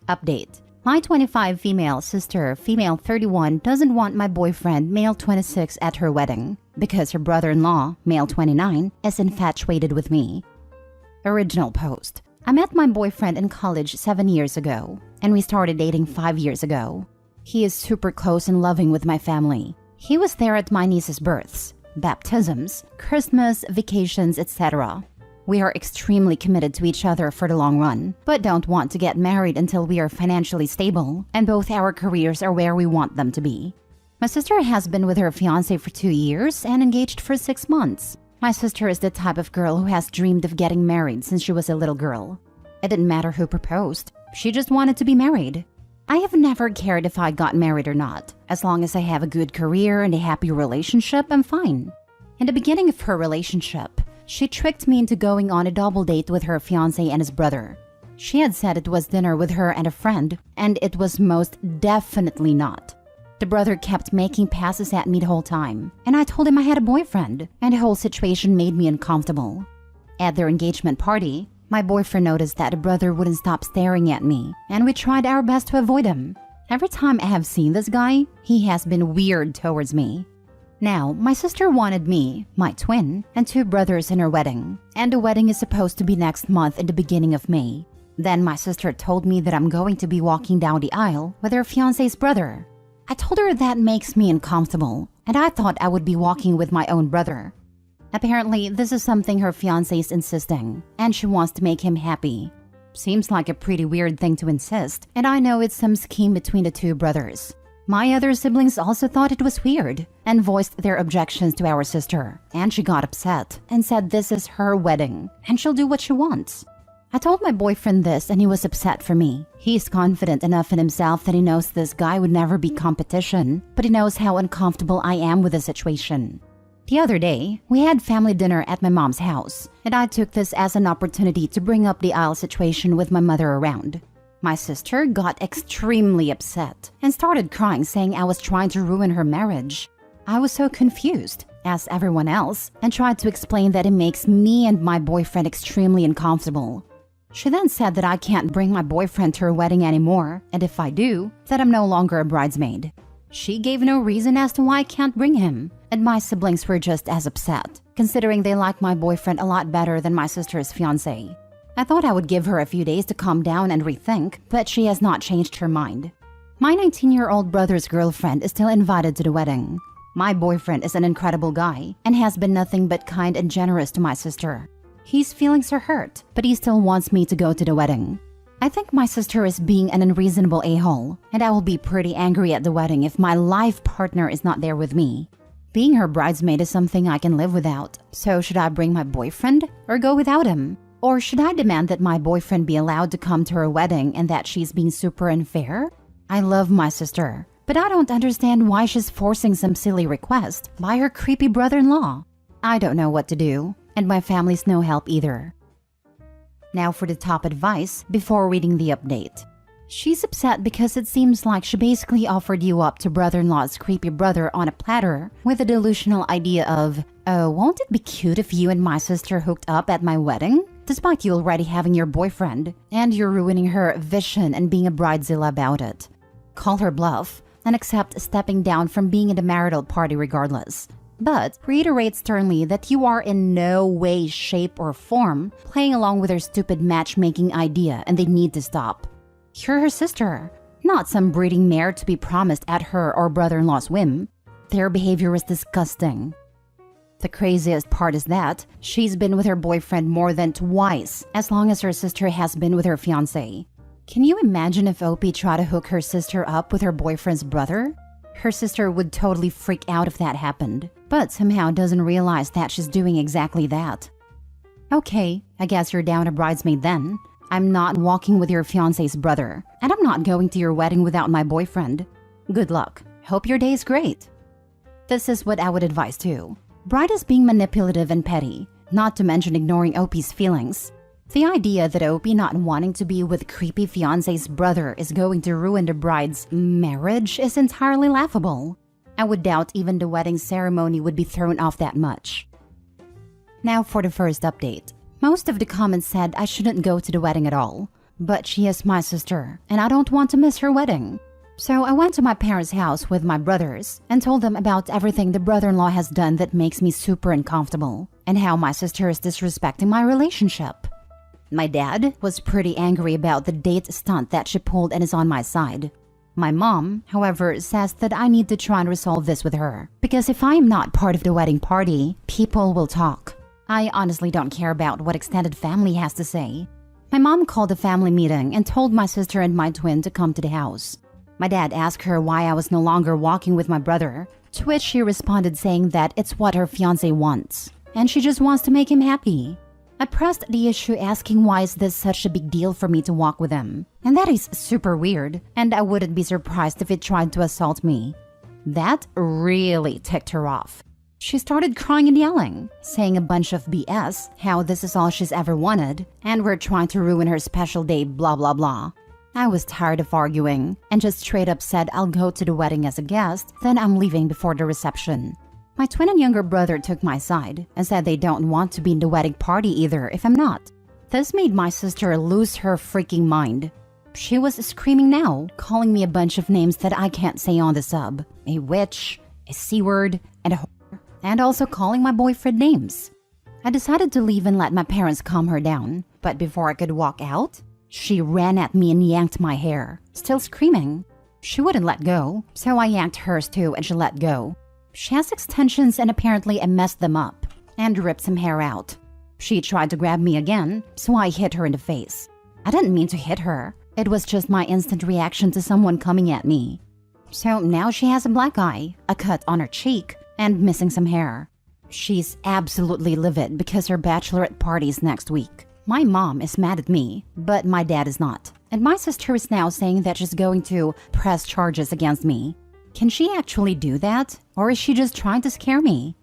Update. My 25 female sister, female 31, doesn't want my boyfriend, male 26, at her wedding because her brother-in-law, male 29, is infatuated with me. Original post. I met my boyfriend in college 7 years ago, and we started dating 5 years ago. He is super close and loving with my family. He was there at my niece's births, baptisms, Christmas, vacations, etc. We are extremely committed to each other for the long run, but don't want to get married until we are financially stable and both our careers are where we want them to be. My sister has been with her fiancé for 2 years and engaged for 6 months. My sister is the type of girl who has dreamed of getting married since she was a little girl. It didn't matter who proposed, she just wanted to be married. I have never cared if I got married or not. As long as I have a good career and a happy relationship, I'm fine. In the beginning of her relationship, she tricked me into going on a double date with her fiancé and his brother. She had said it was dinner with her and a friend, and it was most definitely not. The brother kept making passes at me the whole time, and I told him I had a boyfriend, and the whole situation made me uncomfortable. At their engagement party, my boyfriend noticed that the brother wouldn't stop staring at me, and we tried our best to avoid him. Every time I have seen this guy, he has been weird towards me. Now, my sister wanted me, my twin, and 2 brothers in her wedding, and the wedding is supposed to be next month in the beginning of May. Then my sister told me that I'm going to be walking down the aisle with her fiancé's brother. I told her that makes me uncomfortable, and I thought I would be walking with my own brother. Apparently, this is something her fiancé is insisting, and she wants to make him happy. Seems like a pretty weird thing to insist, and I know it's some scheme between the 2 brothers. My other siblings also thought it was weird and voiced their objections to our sister, and she got upset and said this is her wedding and she'll do what she wants. I told my boyfriend this and he was upset for me. He's confident enough in himself that he knows this guy would never be competition, but he knows how uncomfortable I am with the situation. The other day, we had family dinner at my mom's house, and I took this as an opportunity to bring up the aisle situation with my mother around. My sister got extremely upset and started crying, saying I was trying to ruin her marriage. I was so confused, as everyone else, and tried to explain that it makes me and my boyfriend extremely uncomfortable. She then said that I can't bring my boyfriend to her wedding anymore, and if I do, that I'm no longer a bridesmaid. She gave no reason as to why I can't bring him, and my siblings were just as upset, considering they like my boyfriend a lot better than my sister's fiancé. I thought I would give her a few days to calm down and rethink, but she has not changed her mind. My 19-year-old brother's girlfriend is still invited to the wedding. My boyfriend is an incredible guy and has been nothing but kind and generous to my sister. His feelings are hurt, but he still wants me to go to the wedding. I think my sister is being an unreasonable a-hole, and I will be pretty angry at the wedding if my life partner is not there with me. Being her bridesmaid is something I can live without, so should I bring my boyfriend or go without him? Or should I demand that my boyfriend be allowed to come to her wedding and that she's being super unfair? I love my sister, but I don't understand why she's forcing some silly request by her creepy brother-in-law. I don't know what to do, and my family's no help either. Now for the top advice before reading the update. She's upset because it seems like she basically offered you up to brother-in-law's creepy brother on a platter with a delusional idea of, oh, won't it be cute if you and my sister hooked up at my wedding? Despite you already having your boyfriend, and you're ruining her vision and being a bridezilla about it. Call her bluff and accept stepping down from being in the marital party regardless. But reiterate sternly that you are in no way, shape, or form playing along with her stupid matchmaking idea and they need to stop. You're her sister, not some breeding mare to be promised at her or brother-in-law's whim. Their behavior is disgusting. The craziest part is that she's been with her boyfriend more than twice as long as her sister has been with her fiancé. Can you imagine if Opie tried to hook her sister up with her boyfriend's brother? Her sister would totally freak out if that happened, but somehow doesn't realize that she's doing exactly that. Okay, I guess you're down a bridesmaid then. I'm not walking with your fiancé's brother, and I'm not going to your wedding without my boyfriend. Good luck. Hope your day is great. This is what I would advise too. Bride is being manipulative and petty, not to mention ignoring Opie's feelings. The idea that Opie not wanting to be with creepy fiancé's brother is going to ruin the bride's marriage is entirely laughable. I would doubt even the wedding ceremony would be thrown off that much. Now for the first update. Most of the comments said I shouldn't go to the wedding at all. but she is my sister, and I don't want to miss her wedding. So I went to my parents' house with my brothers and told them about everything the brother-in-law has done that makes me super uncomfortable, and how my sister is disrespecting my relationship. My dad was pretty angry about the date stunt that she pulled and is on my side. My mom, however, says that I need to try and resolve this with her, because if I am not part of the wedding party, people will talk. I honestly don't care about what extended family has to say. My mom called a family meeting and told my sister and my twin to come to the house. My dad asked her why I was no longer walking with my brother, to which she responded saying that it's what her fiancé wants, and she just wants to make him happy. I pressed the issue asking why is this such a big deal for me to walk with him, and that is super weird, and I wouldn't be surprised if it tried to assault me. That really ticked her off. She started crying and yelling, saying a bunch of BS, how this is all she's ever wanted, and we're trying to ruin her special day, blah blah blah. I was tired of arguing, and just straight up said I'll go to the wedding as a guest, then I'm leaving before the reception. My twin and younger brother took my side and said they don't want to be in the wedding party either if I'm not. This made my sister lose her freaking mind. She was screaming now, calling me a bunch of names that I can't say on the sub. A witch, a C-word, and a whore, and also calling my boyfriend names. I decided to leave and let my parents calm her down, but before I could walk out, she ran at me and yanked my hair, still screaming. She wouldn't let go, so I yanked hers too and she let go. She has extensions and apparently I messed them up and ripped some hair out. She tried to grab me again, so I hit her in the face. I didn't mean to hit her. It was just my instant reaction to someone coming at me. So now she has a black eye, a cut on her cheek, and missing some hair. She's absolutely livid because her bachelorette party is next week. My mom is mad at me, but my dad is not. And my sister is now saying that she's going to press charges against me. Can she actually do that? Or is she just trying to scare me?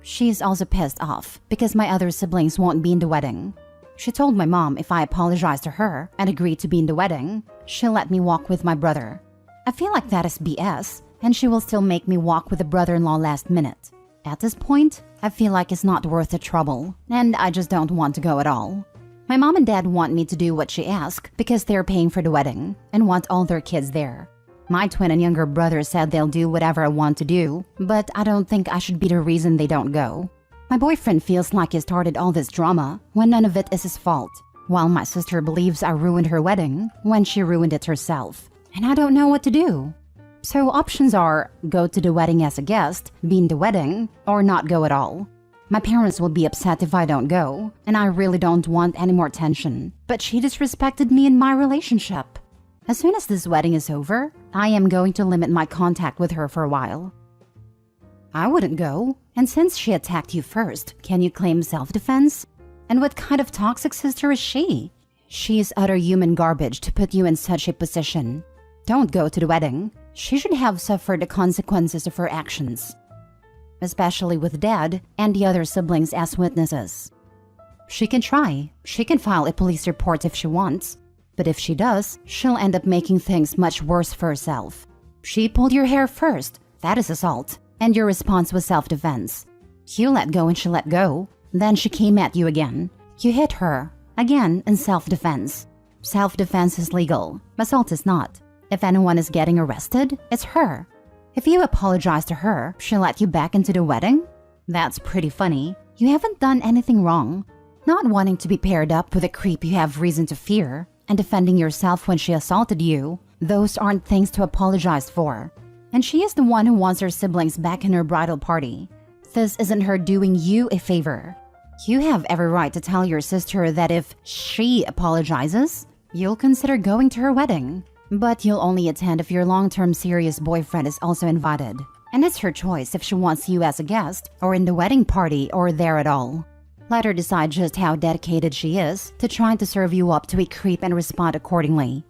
She's also pissed off because my other siblings won't be in the wedding. She told my mom if I apologize to her and agree to be in the wedding, she'll let me walk with my brother. I feel like that is BS, and she will still make me walk with the brother-in-law last minute. At this point, I feel like it's not worth the trouble, and I just don't want to go at all. My mom and dad want me to do what she asks because they're paying for the wedding and want all their kids there. My twin and younger brother said they'll do whatever I want to do, but I don't think I should be the reason they don't go. My boyfriend feels like he started all this drama when none of it is his fault, while my sister believes I ruined her wedding when she ruined it herself, and I don't know what to do. So options are go to the wedding as a guest, be in the wedding, or not go at all. My parents will be upset if I don't go, and I really don't want any more tension, but she disrespected me in my relationship. As soon as this wedding is over, I am going to limit my contact with her for a while. I wouldn't go, and since she attacked you first, can you claim self-defense? And what kind of toxic sister is she? She is utter human garbage to put you in such a position. Don't go to the wedding. She should have suffered the consequences of her actions, especially with Dad and the other siblings as witnesses. She can try. She can file a police report if she wants. But if she does, she'll end up making things much worse for herself. She pulled your hair first. That is assault. And your response was self-defense. You let go and she let go. Then she came at you again. You hit her. Again in self-defense. Self-defense is legal. Assault is not. If anyone is getting arrested, it's her. If you apologize to her, she'll let you back into the wedding? That's pretty funny. You haven't done anything wrong. Not wanting to be paired up with a creep you have reason to fear, and defending yourself when she assaulted you, those aren't things to apologize for. And she is the one who wants her siblings back in her bridal party. This isn't her doing you a favor. You have every right to tell your sister that if she apologizes, you'll consider going to her wedding. But you'll only attend if your long-term serious boyfriend is also invited. And it's her choice if she wants you as a guest, or in the wedding party, or there at all. Let her decide just how dedicated she is to trying to serve you up to a creep and respond accordingly.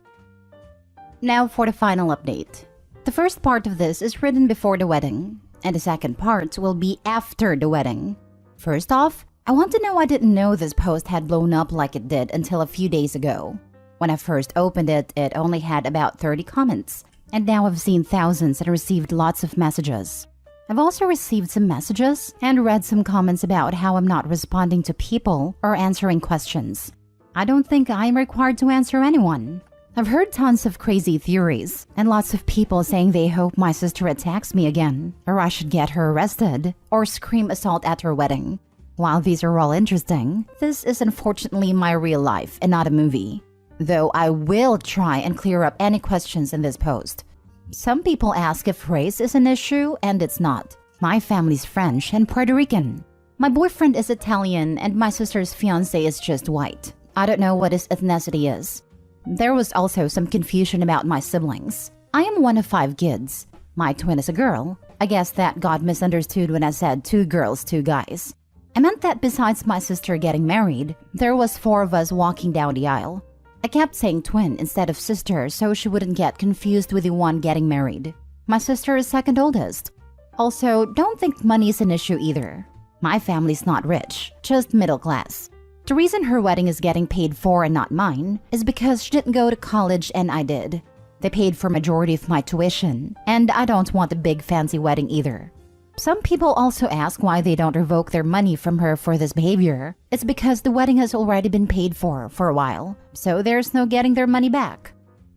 Now for the final update. The first part of this is written before the wedding, and the second part will be after the wedding. First off, I want to know I didn't know this post had blown up like it did until a few days ago. When I first opened it, it only had about 30 comments, and now I've seen thousands and received lots of messages. I've also received some messages and read some comments about how I'm not responding to people or answering questions. I don't think I'm required to answer anyone. I've heard tons of crazy theories and lots of people saying they hope my sister attacks me again, or I should get her arrested, or scream assault at her wedding. While these are all interesting, this is unfortunately my real life and not a movie. Though I will try and clear up any questions in this post. Some people ask if race is an issue, and it's not. My family's French and Puerto Rican. My boyfriend is Italian and my sister's fiancé is just white. I don't know what his ethnicity is. There was also some confusion about my siblings. I am one of 5 kids. My twin is a girl. I guess that got misunderstood when I said 2 girls, 2 guys. I meant that besides my sister getting married, there was 4 of us walking down the aisle. I kept saying twin instead of sister so she wouldn't get confused with the one getting married. My sister is second oldest. Also, don't think money is an issue either. My family's not rich, just middle class. The reason her wedding is getting paid for and not mine is because she didn't go to college and I did. They paid for majority of my tuition, and I don't want a big fancy wedding either. Some people also ask why they don't revoke their money from her for this behavior. It's because the wedding has already been paid for a while, so there's no getting their money back.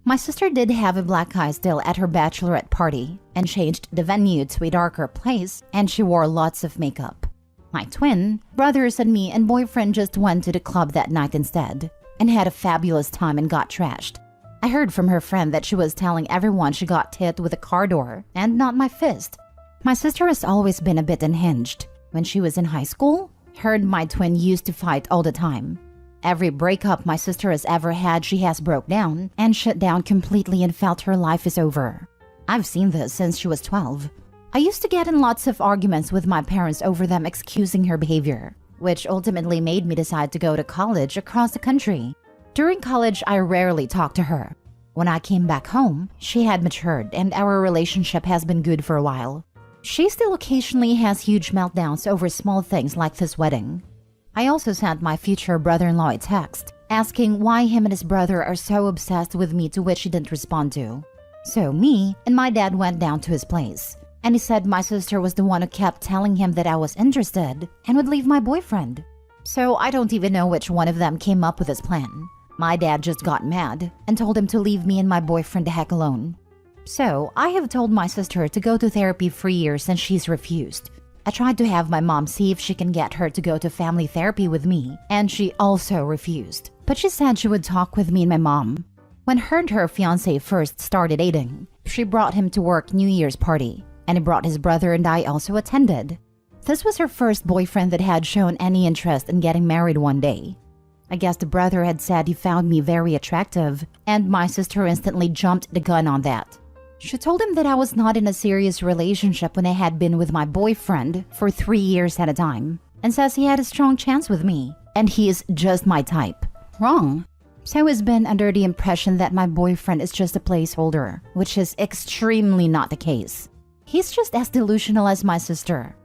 My sister did have a black eye still at her bachelorette party and changed the venue to a darker place, and she wore lots of makeup. My twin, brothers and me and boyfriend just went to the club that night instead and had a fabulous time and got trashed. I heard from her friend that she was telling everyone she got hit with a car door and not my fist. My sister has always been a bit unhinged. When she was in high school, her and my twin used to fight all the time. Every breakup my sister has ever had, she has broke down and shut down completely and felt her life is over. I've seen this since she was 12. I used to get in lots of arguments with my parents over them excusing her behavior, which ultimately made me decide to go to college across the country. During college, I rarely talked to her. When I came back home, she had matured and our relationship has been good for a while. She still occasionally has huge meltdowns over small things like this wedding. I also sent my future brother-in-law a text, asking why him and his brother are so obsessed with me, to which he didn't respond to. So me and my dad went down to his place, and he said my sister was the one who kept telling him that I was interested and would leave my boyfriend. So I don't even know which one of them came up with this plan. My dad just got mad and told him to leave me and my boyfriend the heck alone. So I have told my sister to go to therapy for years and she's refused. I tried to have my mom see if she can get her to go to family therapy with me, and she also refused. But she said she would talk with me and my mom. When her and her fiancé first started dating, she brought him to work New Year's party, and he brought his brother and I also attended. This was her first boyfriend that had shown any interest in getting married one day. I guess the brother had said he found me very attractive, and my sister instantly jumped the gun on that. She told him that I was not in a serious relationship when I had been with my boyfriend for 3 years at a time, and says he had a strong chance with me, and he is just my type. Wrong. So he's been under the impression that my boyfriend is just a placeholder, which is extremely not the case. He's just as delusional as my sister.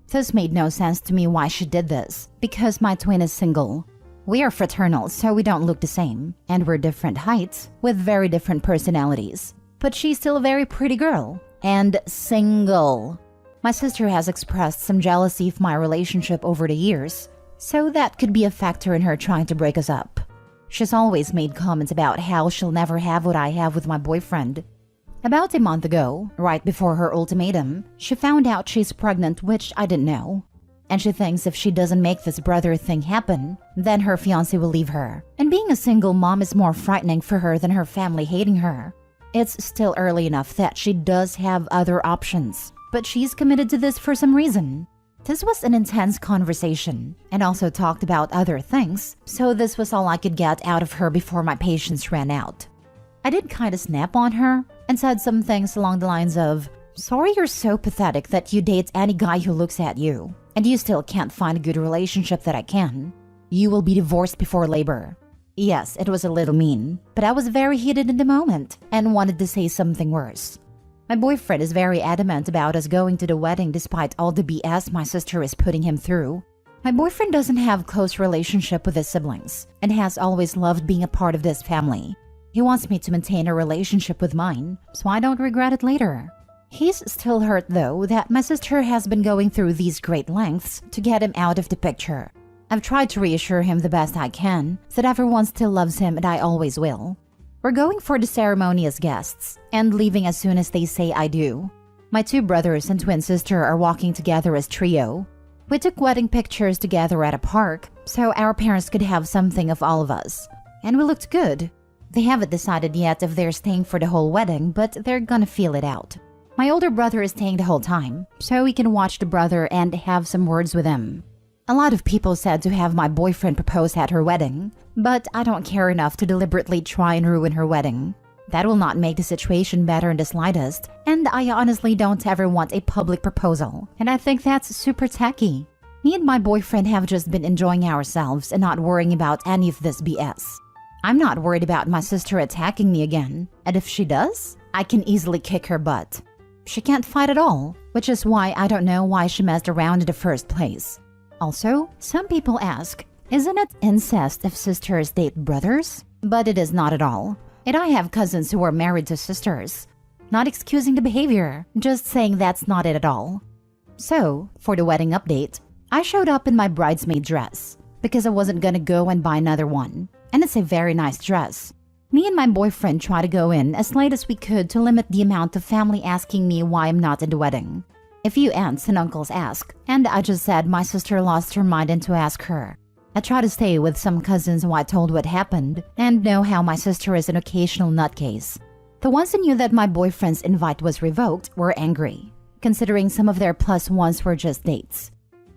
This made no sense to me why she did this, because my twin is single. We are fraternal, so we don't look the same, and we're different heights, with very different personalities. But she's still a very pretty girl, and single. My sister has expressed some jealousy of my relationship over the years, so that could be a factor in her trying to break us up. She's always made comments about how she'll never have what I have with my boyfriend. About a month ago, right before her ultimatum, she found out she's pregnant, which I didn't know. And she thinks if she doesn't make this brother thing happen, then her fiancé will leave her. And being a single mom is more frightening for her than her family hating her. It's still early enough that she does have other options, but she's committed to this for some reason. This was an intense conversation, and also talked about other things, so this was all I could get out of her before my patience ran out. I did kind of snap on her, and said some things along the lines of, "Sorry you're so pathetic that you date any guy who looks at you, and you still can't find a good relationship that I can. You will be divorced before labor." Yes, it was a little mean, but I was very heated in the moment and wanted to say something worse. My boyfriend is very adamant about us going to the wedding despite all the BS my sister is putting him through. My boyfriend doesn't have a close relationship with his siblings and has always loved being a part of this family. He wants me to maintain a relationship with mine, so I don't regret it later. He's still hurt though that my sister has been going through these great lengths to get him out of the picture. I've tried to reassure him the best I can that everyone still loves him and I always will. We're going for the ceremony as guests and leaving as soon as they say I do. My 2 brothers and twin sister are walking together as trio. We took wedding pictures together at a park so our parents could have something of all of us. And we looked good. They haven't decided yet if they're staying for the whole wedding, but they're gonna feel it out. My older brother is staying the whole time, so we can watch the brother and have some words with him. A lot of people said to have my boyfriend propose at her wedding, but I don't care enough to deliberately try and ruin her wedding. That will not make the situation better in the slightest, and I honestly don't ever want a public proposal, and I think that's super tacky. Me and my boyfriend have just been enjoying ourselves and not worrying about any of this BS. I'm not worried about my sister attacking me again, and if she does, I can easily kick her butt. She can't fight at all, which is why I don't know why she messed around in the first place. Also, some people ask, isn't it incest if sisters date brothers? But it is not at all. And I have cousins who are married to sisters. Not excusing the behavior, just saying that's not it at all. So, for the wedding update, I showed up in my bridesmaid dress because I wasn't gonna go and buy another one. And it's a very nice dress. Me and my boyfriend tried to go in as late as we could to limit the amount of family asking me why I'm not in the wedding. A few aunts and uncles ask, and I just said my sister lost her mind and to ask her. I try to stay with some cousins who I told what happened and know how my sister is an occasional nutcase. The ones who knew that my boyfriend's invite was revoked were angry, considering some of their plus ones were just dates.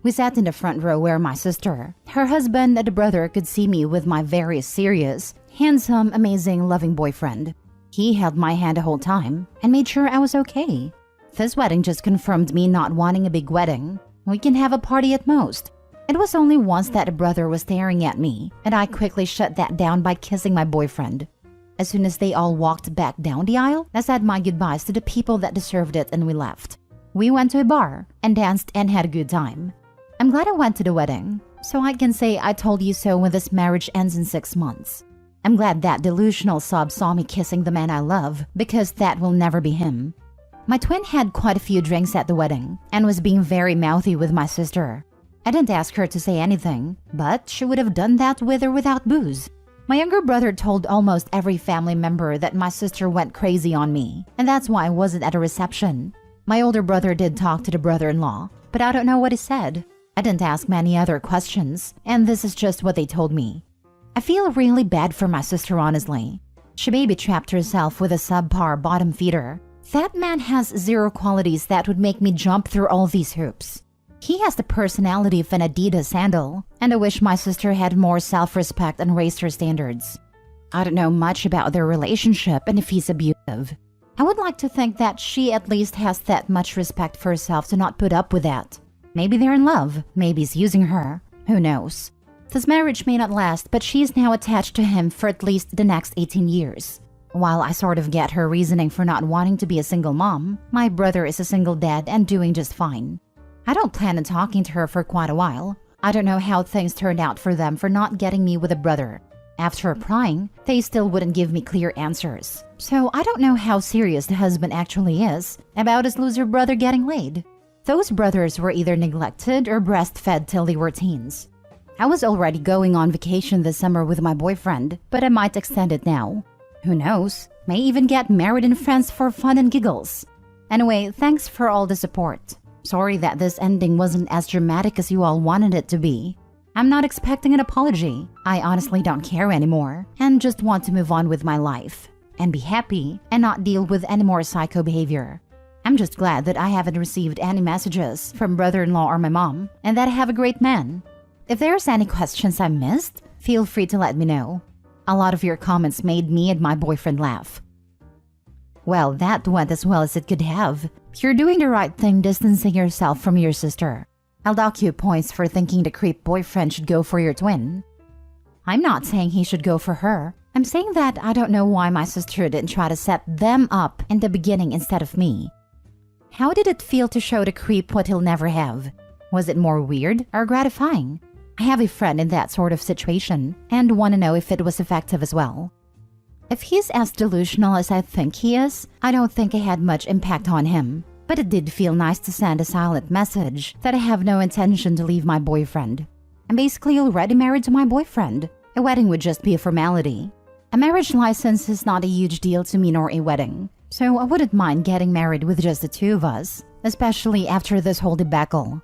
We sat in the front row where my sister, her husband, and the brother could see me with my very serious, handsome, amazing, loving boyfriend. He held my hand the whole time and made sure I was okay. This wedding just confirmed me not wanting a big wedding. We can have a party at most. It was only once that the brother was staring at me, and I quickly shut that down by kissing my boyfriend. As soon as they all walked back down the aisle, I said my goodbyes to the people that deserved it and we left. We went to a bar and danced and had a good time. I'm glad I went to the wedding, so I can say I told you so when this marriage ends in 6 months. I'm glad that delusional sob saw me kissing the man I love, because that will never be him. My twin had quite a few drinks at the wedding and was being very mouthy with my sister. I didn't ask her to say anything, but she would have done that with or without booze. My younger brother told almost every family member that my sister went crazy on me, and that's why I wasn't at a reception. My older brother did talk to the brother-in-law, but I don't know what he said. I didn't ask many other questions, and this is just what they told me. I feel really bad for my sister, honestly. She maybe trapped herself with a subpar bottom feeder. That man has 0 qualities that would make me jump through all these hoops. He has the personality of an Adidas sandal, and I wish my sister had more self-respect and raised her standards. I don't know much about their relationship and if he's abusive. I would like to think that she at least has that much respect for herself to not put up with that. Maybe they're in love, maybe he's using her, who knows. This marriage may not last, but she's now attached to him for at least the next 18 years. While I sort of get her reasoning for not wanting to be a single mom, my brother is a single dad and doing just fine. I don't plan on talking to her for quite a while. I don't know how things turned out for them for not getting me with a brother. After prying, they still wouldn't give me clear answers. So I don't know how serious the husband actually is about his loser brother getting laid. Those brothers were either neglected or breastfed till they were teens. I was already going on vacation this summer with my boyfriend, but I might extend it now. Who knows? May even get married in France for fun and giggles. Anyway, thanks for all the support. Sorry that this ending wasn't as dramatic as you all wanted it to be. I'm not expecting an apology. I honestly don't care anymore and just want to move on with my life and be happy and not deal with any more psycho behavior. I'm just glad that I haven't received any messages from brother-in-law or my mom and that I have a great man. If there's any questions I missed, feel free to let me know. A lot of your comments made me and my boyfriend laugh. Well, that went as well as it could have. You're doing the right thing distancing yourself from your sister. I'll dock you points for thinking the creep boyfriend should go for your twin. I'm not saying he should go for her. I'm saying that I don't know why my sister didn't try to set them up in the beginning instead of me. How did it feel to show the creep what he'll never have? Was it more weird or gratifying? I have a friend in that sort of situation and want to know if it was effective as well. If he's as delusional as I think he is, I don't think it had much impact on him. But it did feel nice to send a silent message that I have no intention to leave my boyfriend. I'm basically already married to my boyfriend. A wedding would just be a formality. A marriage license is not a huge deal to me nor a wedding, so I wouldn't mind getting married with just the two of us, especially after this whole debacle.